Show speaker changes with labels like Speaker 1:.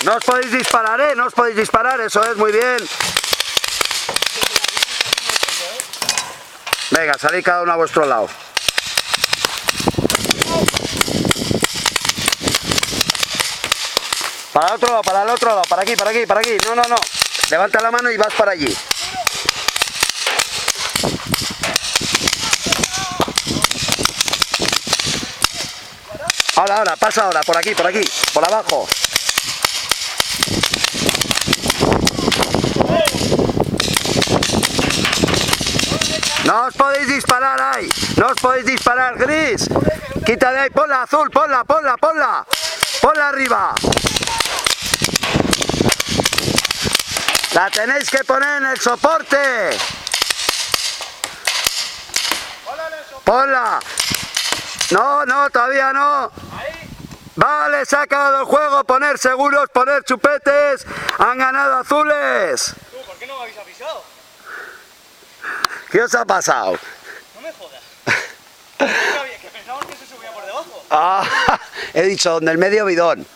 Speaker 1: No os podéis disparar, ¿eh? No os podéis disparar, eso es, muy bien. Venga, salid cada uno a vuestro lado. Para el otro lado, para el otro lado, para aquí, para aquí, para aquí. No, no, no. Levanta la mano y vas para allí. Ahora, ahora, pasa ahora, por aquí, por abajo. No os podéis disparar ahí, no os podéis disparar, Gris. Quita de ahí, ponla azul, ponla, ponla, ponla. Ponla arriba. La tenéis que poner en el soporte. Ponla. No, no, todavía no. Vale, se ha acabado el juego. Poner seguros, poner chupetes. Han ganado azules.
Speaker 2: ¿Por qué no me habéis avisado?
Speaker 1: ¿Qué os ha pasado?
Speaker 2: No me jodas. Que pensamos que se subía por debajo.
Speaker 1: Ah, he dicho, donde el medio bidón.